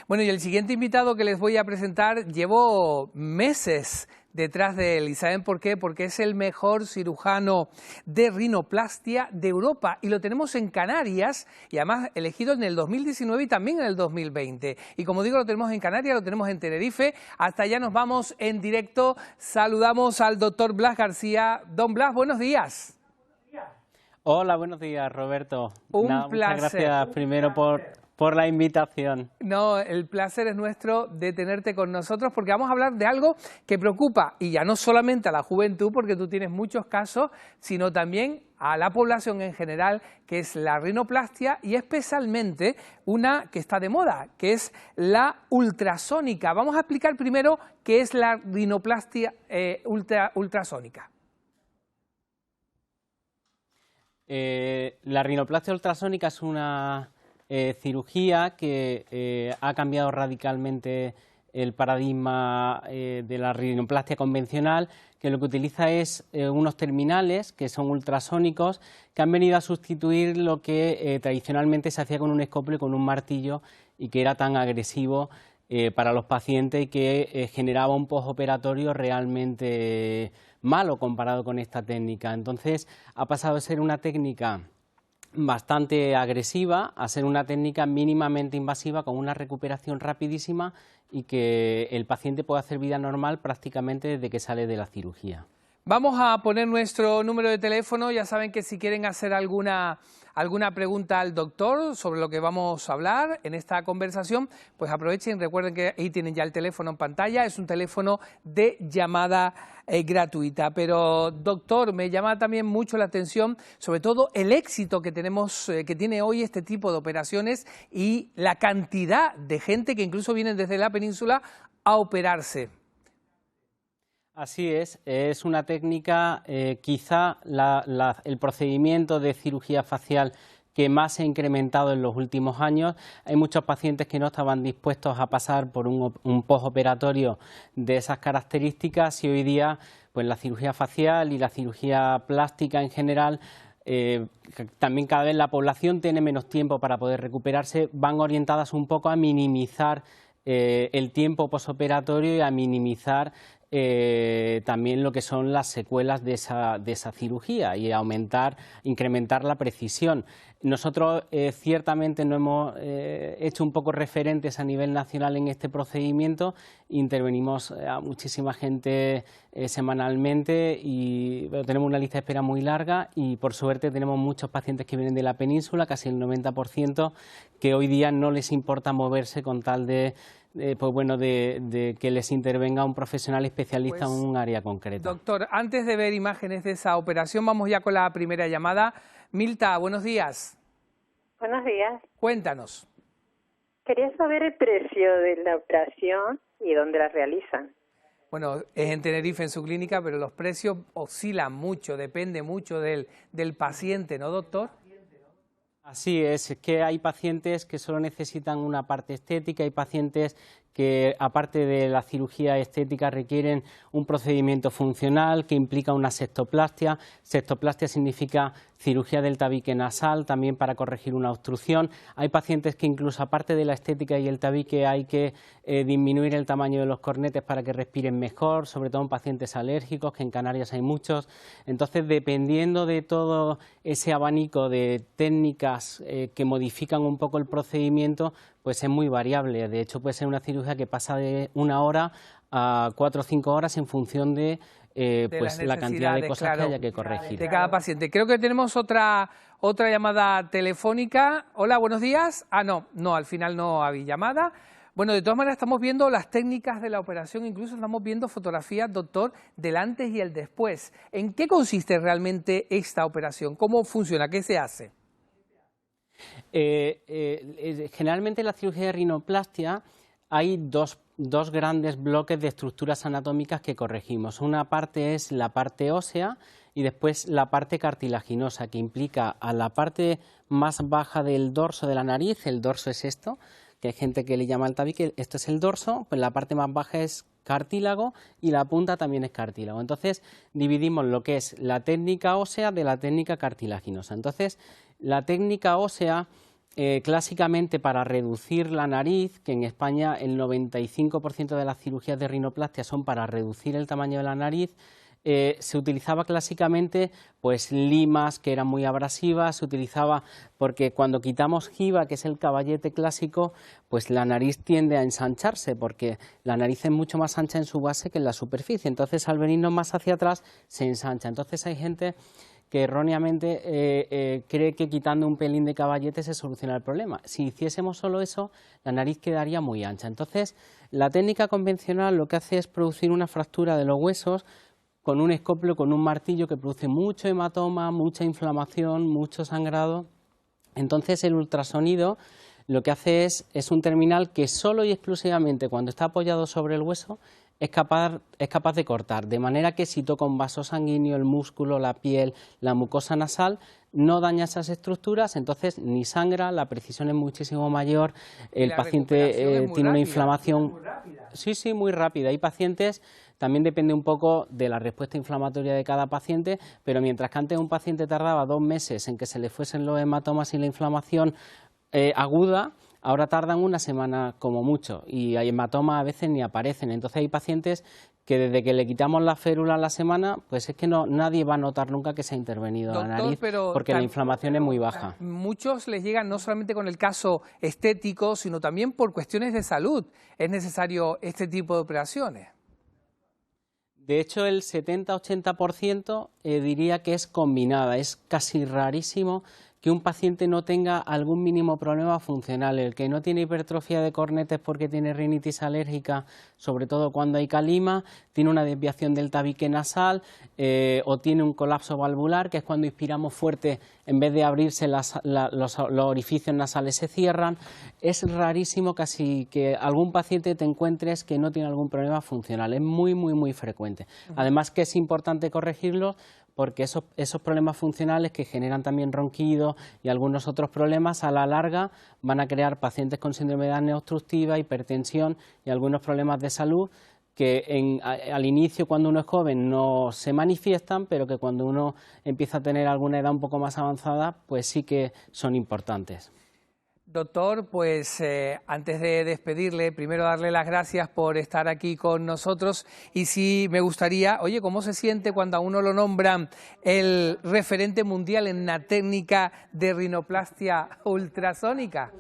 Bueno, y el siguiente invitado que les voy a presentar llevo meses detrás de él. ¿Y saben por qué? Porque es el mejor cirujano de rinoplastia de Europa y lo tenemos en Canarias y además elegido en el 2019 y también en el 2020. Y como digo, lo tenemos en Canarias, lo tenemos en Tenerife. Hasta allá nos vamos en directo. Saludamos al doctor Blas García. Don Blas, buenos días. Hola, buenos días, Roberto. Un placer. Muchas gracias primero por la invitación. No, el placer es nuestro de tenerte con nosotros porque vamos a hablar de algo que preocupa, y ya no solamente a la juventud, porque tú tienes muchos casos, sino también a la población en general, que es la rinoplastia y especialmente una que está de moda, que es la ultrasónica. Vamos a explicar primero qué es la rinoplastia ultrasónica. La rinoplastia ultrasónica es una cirugía que ha cambiado radicalmente el paradigma de la rinoplastia convencional, que lo que utiliza es unos terminales que son ultrasónicos, que han venido a sustituir lo que tradicionalmente se hacía con un escoplo y con un martillo y que era tan agresivo para los pacientes y que generaba un postoperatorio realmente malo comparado con esta técnica. Entonces ha pasado de ser una técnica bastante agresiva a ser una técnica mínimamente invasiva con una recuperación rapidísima y que el paciente puede hacer vida normal prácticamente desde que sale de la cirugía. Vamos a poner nuestro número de teléfono. Ya saben que si quieren hacer alguna pregunta al doctor sobre lo que vamos a hablar en esta conversación, pues aprovechen, recuerden que ahí tienen ya el teléfono en pantalla, es un teléfono de llamada gratuita. Pero doctor, me llama también mucho la atención, sobre todo el éxito que tenemos, que tiene hoy este tipo de operaciones y la cantidad de gente que incluso viene desde la península a operarse. Así es una técnica, quizá el procedimiento de cirugía facial que más se ha incrementado en los últimos años. Hay muchos pacientes que no estaban dispuestos a pasar por un postoperatorio de esas características y hoy día pues la cirugía facial y la cirugía plástica en general, también cada vez la población tiene menos tiempo para poder recuperarse, van orientadas un poco a minimizar el tiempo postoperatorio y a minimizar también lo que son las secuelas de esa cirugía y incrementar la precisión. Nosotros ciertamente nos hemos hecho un poco referentes a nivel nacional en este procedimiento, intervenimos a muchísima gente semanalmente y tenemos una lista de espera muy larga y por suerte tenemos muchos pacientes que vienen de la península, casi el 90%, que hoy día no les importa moverse con tal de que les intervenga un profesional especialista en un área concreta. Doctor, antes de ver imágenes de esa operación, vamos ya con la primera llamada. Milta, buenos días. Buenos días. Cuéntanos. Quería saber el precio de la operación y dónde la realizan. Bueno, es en Tenerife, en su clínica, pero los precios oscilan mucho, depende mucho del paciente, ¿no, doctor? Así es que hay pacientes que solo necesitan una parte estética, hay pacientes que aparte de la cirugía estética requieren un procedimiento funcional que implica una sextoplastia. Sextoplastia significa cirugía del tabique nasal, también para corregir una obstrucción. Hay pacientes que incluso aparte de la estética y el tabique hay que disminuir el tamaño de los cornetes para que respiren mejor, sobre todo en pacientes alérgicos, que en Canarias hay muchos. Entonces, dependiendo de todo ese abanico de técnicas que modifican un poco el procedimiento, pues es muy variable. De hecho, puede ser una cirugía que pasa de 1 hora a 4 o 5 horas en función de la cantidad de cosas que haya que corregir. De cada paciente. Creo que tenemos otra llamada telefónica. Hola, buenos días. No, al final no había llamada. Bueno, de todas maneras estamos viendo las técnicas de la operación, incluso estamos viendo fotografías, doctor, del antes y el después. ¿En qué consiste realmente esta operación? ¿Cómo funciona? ¿Qué se hace? Generalmente en la cirugía de rinoplastia hay dos grandes bloques de estructuras anatómicas que corregimos. Una parte es la parte ósea y después la parte cartilaginosa, que implica a la parte más baja del dorso de la nariz. El dorso es esto, que hay gente que le llama el tabique, esto es el dorso, pues la parte más baja es cartílago y la punta también es cartílago. Entonces dividimos lo que es la técnica ósea de la técnica cartilaginosa. Entonces la técnica ósea clásicamente para reducir la nariz, que en España el 95% de las cirugías de rinoplastia son para reducir el tamaño de la nariz, se utilizaba clásicamente pues limas que eran muy abrasivas, se utilizaba porque cuando quitamos giba, que es el caballete clásico, pues la nariz tiende a ensancharse porque la nariz es mucho más ancha en su base que en la superficie, entonces al venirnos más hacia atrás se ensancha. Entonces hay gente que erróneamente cree que quitando un pelín de caballete se soluciona el problema. Si hiciésemos solo eso, la nariz quedaría muy ancha. Entonces, la técnica convencional lo que hace es producir una fractura de los huesos con un escoplo, con un martillo que produce mucho hematoma, mucha inflamación, mucho sangrado. Entonces, el ultrasonido lo que hace es un terminal que solo y exclusivamente cuando está apoyado sobre el hueso es capaz de cortar, de manera que si toca un vaso sanguíneo, el músculo, la piel, la mucosa nasal, no daña esas estructuras, entonces ni sangra, la precisión es muchísimo mayor, el paciente tiene una inflamación muy rápida. Hay pacientes, también depende un poco de la respuesta inflamatoria de cada paciente, pero mientras que antes un paciente tardaba 2 meses en que se le fuesen los hematomas y la inflamación aguda, ahora tardan 1 semana como mucho y hay hematomas a veces ni aparecen. Entonces hay pacientes que desde que le quitamos la férula a la semana, pues es que nadie va a notar nunca que se ha intervenido la nariz porque la inflamación es muy baja. Muchos les llegan no solamente con el caso estético, sino también por cuestiones de salud. ¿Es necesario este tipo de operaciones? De hecho, el 70-80% diría que es combinada. Es casi rarísimo que un paciente no tenga algún mínimo problema funcional. El que no tiene hipertrofia de cornetes porque tiene rinitis alérgica, sobre todo cuando hay calima, tiene una desviación del tabique nasal o tiene un colapso valvular, que es cuando inspiramos fuerte, en vez de abrirse los orificios nasales se cierran. Es rarísimo casi que algún paciente te encuentres que no tiene algún problema funcional. Es muy, muy, muy frecuente. Además que es importante corregirlo, porque esos problemas funcionales que generan también ronquido y algunos otros problemas a la larga van a crear pacientes con síndrome de apnea obstructiva, hipertensión y algunos problemas de salud que al inicio, cuando uno es joven, no se manifiestan, pero que cuando uno empieza a tener alguna edad un poco más avanzada, pues sí que son importantes. Doctor, pues antes de despedirle, primero darle las gracias por estar aquí con nosotros y sí me gustaría, oye, ¿cómo se siente cuando a uno lo nombran el referente mundial en la técnica de rinoplastia ultrasónica?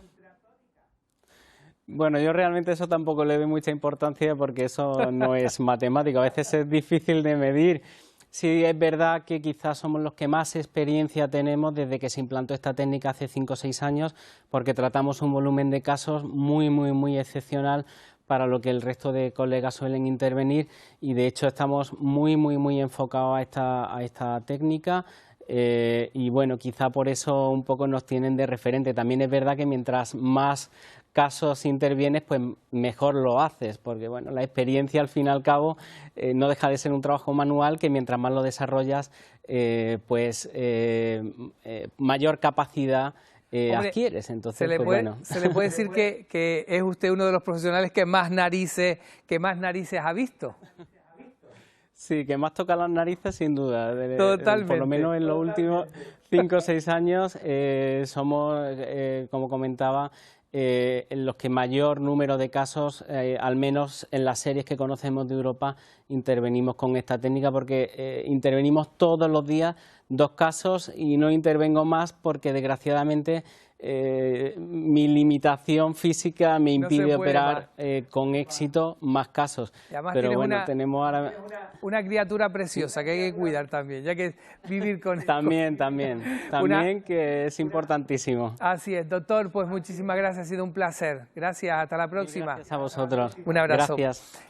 Bueno, yo realmente eso tampoco le doy mucha importancia porque eso no es matemático, a veces es difícil de medir. Sí, es verdad que quizás somos los que más experiencia tenemos desde que se implantó esta técnica hace 5 o 6 años, porque tratamos un volumen de casos muy, muy, muy excepcional para lo que el resto de colegas suelen intervenir y de hecho estamos muy, muy, muy enfocados a esta técnica. Y bueno, quizá por eso un poco nos tienen de referente. También es verdad que mientras más casos intervienes, pues mejor lo haces, porque bueno, la experiencia al fin y al cabo no deja de ser un trabajo manual que mientras más lo desarrollas, mayor capacidad adquieres. Entonces, se le puede decir que es usted uno de los profesionales que más narices ha visto. Sí, que más toca las narices sin duda. Totalmente. Por lo menos en los últimos 5 o 6 años somos, como comentaba, en los que mayor número de casos, al menos en las series que conocemos de Europa, intervenimos con esta técnica porque intervenimos todos los días 2 casos y no intervengo más porque desgraciadamente mi limitación física me impide operar con éxito más casos. Pero bueno, tenemos ahora una criatura preciosa que hay que cuidar también, ya que vivir con también que es importantísimo. Así es, doctor, pues muchísimas gracias, ha sido un placer. Gracias, hasta la próxima. Gracias a vosotros. Un abrazo. Gracias.